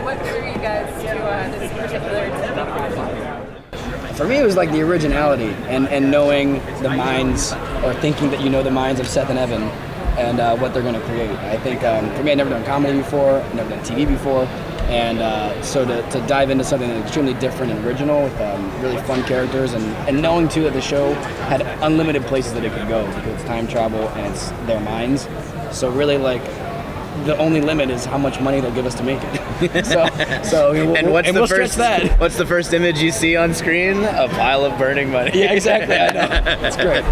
what drew you guys to this particular project? For me, it was like the originality and knowing the minds, or thinking that you know the minds of Seth and Evan and what they're going to create. I think for me, I'd never done comedy before, I'd never done TV before, and so to dive into something that's extremely different and original with really fun characters, and knowing too that the show had unlimited places that it could go because it's time travel and it's their minds. So really, like, the only limit is how much money they'll give us to make it. so we'll stretch that. What's the first image you see on screen? A pile of burning money. Yeah, exactly. I know. It's great.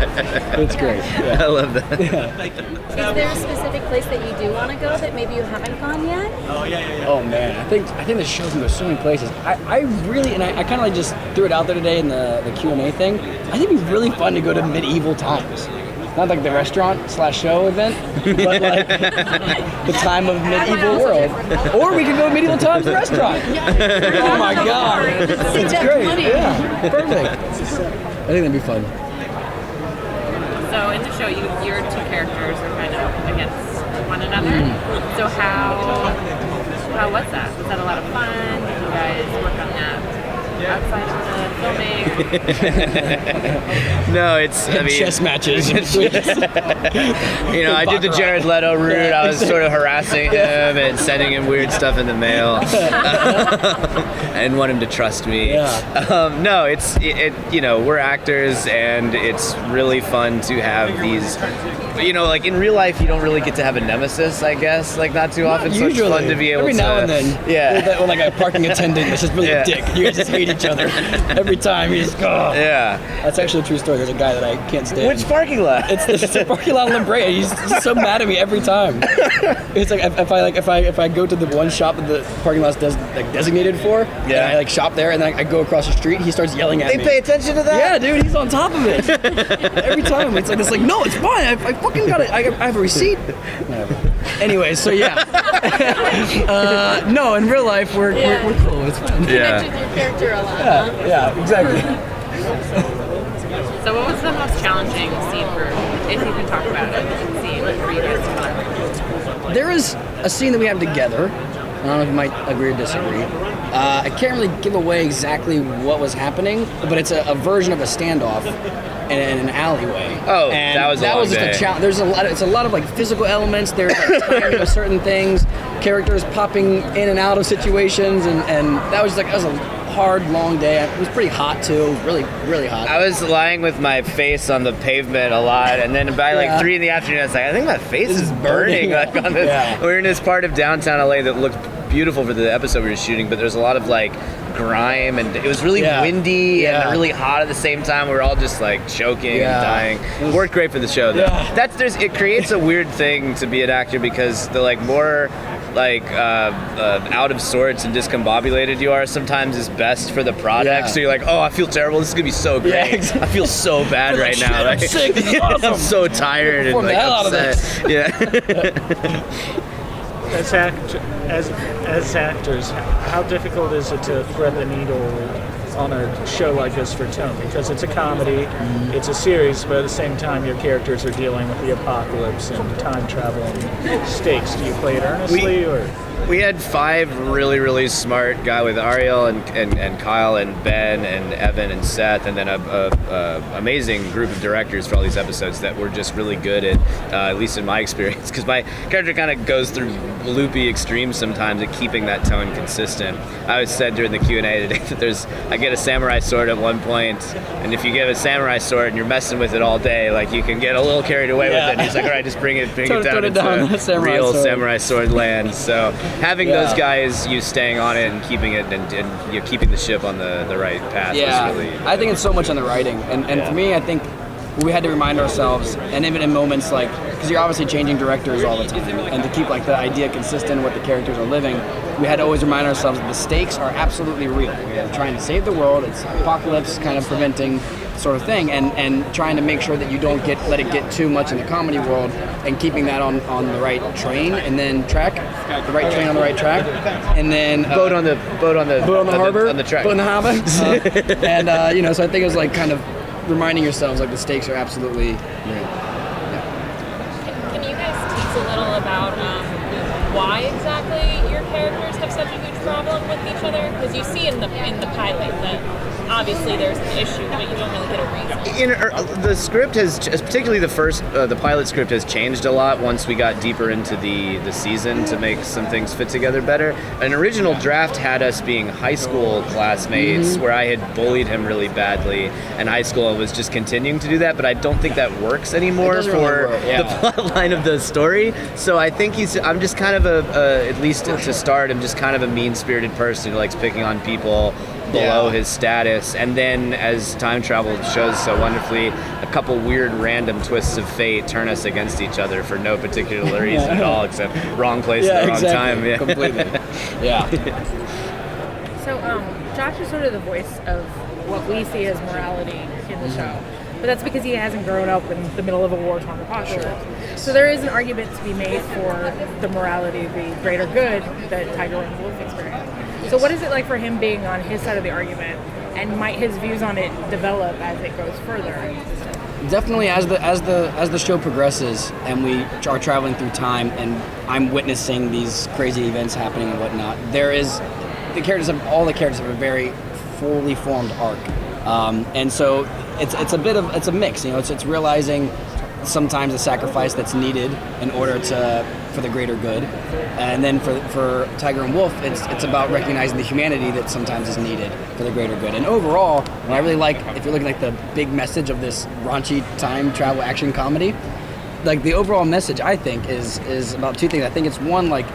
It's great. Yeah. I love that. Yeah. Is there a specific place that you do want to go that maybe you haven't gone yet? Oh man, I think the show can go so many places. I really, and I kind of like just threw it out there today in the Q&A thing. I think it'd be really fun to go to medieval times. Not like the restaurant/show event, but like the time of medieval world. Or we could go to medieval times restaurant. Oh my god, it's great. Yeah, perfect. I think that'd be fun. So in the show, your two characters are kind of against one another. So how was that? Was that a lot of fun? Did you guys work on that outside of the filming? No, it's, I mean... Chess matches. I did the Jared Leto route. I was sort of harassing him and sending him weird stuff in the mail. I didn't want him to trust me. Yeah. No, we're actors, and it's really fun to have these... like in real life, you don't really get to have a nemesis, I guess. Like, not too often. So it's fun to be able every to... now and then. Yeah. Or like a parking attendant that's just really a dick. You guys just hate each other. Every time you just go. Yeah. That's actually a true story. There's a guy that I can't stand. Which parking lot? It's the parking lot in La Brea. He's so mad at me every time. It's like if I go to the one shop that the parking lot's designated for, and I like shop there, and then I go across the street, he starts yelling at me. They pay attention to that? Yeah, dude, he's on top of it every time. It's like no, it's fine. I fucking got it. I have a receipt. Whatever. Anyway, so yeah. No, in real life we're cool. It's fun. Yeah. Connect with your character a lot. Yeah, exactly. So what was the most challenging scene if you can talk about it, scene for you guys to collaborate? There is a scene that we have together. I don't know if you might agree or disagree. I can't really give away exactly what was happening, but it's a version of a standoff in an alleyway. Oh, and that was just a challenge. It's a lot of like physical elements. There's like timing of certain things, characters popping in and out of situations, and that was a hard, long day. It was pretty hot too, really, really hot. I was lying with my face on the pavement a lot, and then by 3 in the afternoon, I was like, I think my face is burning. Like on this, we're in this part of downtown LA that looked beautiful for the episode we were shooting, but there's a lot of like grime, and it was really windy and really hot at the same time. We were all just like choking and dying. It worked great for the show though. It creates a weird thing to be an actor, because the like more out of sorts and discombobulated you are sometimes is best for the product. So you're like, oh, I feel terrible, this is gonna be so great. Exactly. I feel so bad right now. I'm sick. This is awesome. I'm so tired and like upset. As actors, how difficult is it to thread the needle on a show like this for tone? Because it's a comedy, it's a series, but at the same time your characters are dealing with the apocalypse and time travel and stakes. Do you play it earnestly or? We had 5 really, really smart guys with Ariel and Kyle and Ben and Evan and Seth, and then a amazing group of directors for all these episodes that were just really good at least in my experience, because my character kind of goes through loopy extremes sometimes at keeping that tone consistent. I was said during the Q&A today that I get a samurai sword at one point, and if you get a samurai sword and you're messing with it all day, like you can get a little carried away with it. And he's like, all right, just bring it down into real samurai sword land. So having those guys, you staying on it and keeping it and keeping the ship on the right path. Yeah, was really, I think it's so much on the writing, and for me, I think we had to remind ourselves, and even in moments like, because you're obviously changing directors all the time, and to keep like the idea consistent, what the characters are living, we had to always remind ourselves that the stakes are absolutely real. We're trying to save the world. It's apocalypse kind of preventing sort of thing, and trying to make sure that you don't let it get too much in the comedy world, and keeping that on the right train and then track, the right train on the right track, and then boat on the harbor, on the track, boat in the harbor, and so I think it was like kind of reminding yourselves like the stakes are absolutely real. Can you guys tease a little about why exactly your characters have such a huge problem with each other? Because you see in the pilot that obviously there's an issue, but you don't really get a reason. The script has, particularly the pilot script has changed a lot once we got deeper into the season to make some things fit together better. An original draft had us being high school classmates where I had bullied him really badly, and high school was just continuing to do that, but I don't think that works anymore for the plot line of the story. So I think I'm just kind of at least to start, I'm just kind of a mean-spirited person who likes picking on people below his status, and then as time travel shows so wonderfully, a couple weird random twists of fate turn us against each other for no particular reason at all, except wrong place at the wrong time. Yeah, completely. Yeah. So Josh is sort of the voice of what we see as morality in the show, but that's because he hasn't grown up in the middle of a war-torn apocalypse. So there is an argument to be made for the morality, the greater good that Tiger and Wolf experience. So what is it like for him being on his side of the argument, and might his views on it develop as it goes further? Definitely, as the show progresses and we are traveling through time, and I'm witnessing these crazy events happening and whatnot, all the characters have a very fully formed arc, and so it's a mix. It's realizing sometimes the sacrifice that's needed in order for the greater good, and then for Tiger and Wolf, it's about recognizing the humanity that sometimes is needed for the greater good. And overall, what I really like, if you're looking at the big message of this raunchy time travel action comedy, like the overall message I think is about two things. I think it's one, like,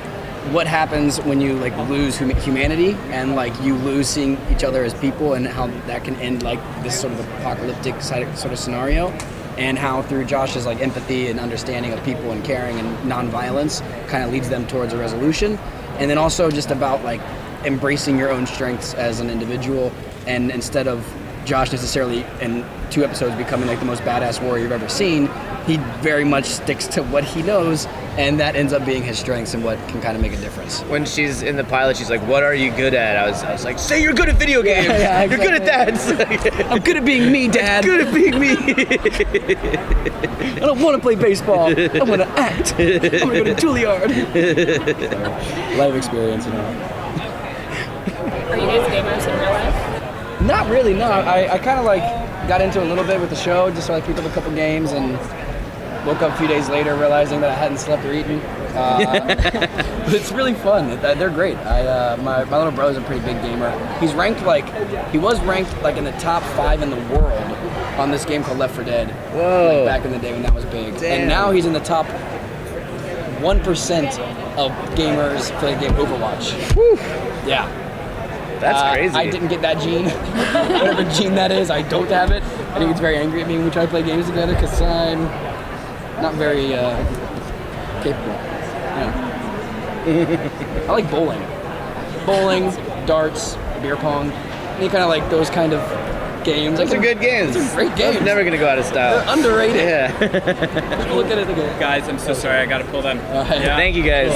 what happens when you like lose humanity and like you lose seeing each other as people, and how that can end like this sort of apocalyptic sort of scenario, and how through Josh's like empathy and understanding of people and caring and nonviolence kind of leads them towards a resolution. And then also just about like embracing your own strengths as an individual, and instead of Josh necessarily in 2 episodes becoming like the most badass warrior you've ever seen, he very much sticks to what he knows, and that ends up being his strengths and what can kind of make a difference. When she's in the pilot, she's like, "What are you good at?" I was like, "Say you're good at video games. Yeah, You're good at that." I'm good at being me, Dad. Good at being me. I don't want to play baseball. I want to act. I'm going to go to Juilliard. Life experience, Are you guys gamers in real life? Not really, no. I kind of like got into it a little bit with the show, just so I picked up a couple games, and woke up a few days later realizing that I hadn't slept or eaten. But it's really fun. They're great. My little brother's a pretty big gamer. He was ranked like in the top 5 in the world on this game called Left 4 Dead. Whoa. Like back in the day when that was big. Damn. And now he's in the top 1% of gamers for the game Overwatch. Whew. Yeah. That's crazy. I didn't get that gene. Whatever gene that is, I don't have it. And he gets very angry at me when we try to play games together because I'm not very capable. Yeah. I like bowling. Bowling, darts, beer pong, any kind of like those kind of games. Those are good games. Those are great games. Those are never going to go out of style. They're underrated. Yeah. Look at it again. Guys, I'm so sorry. I got to pull them. Yeah. Thank you guys.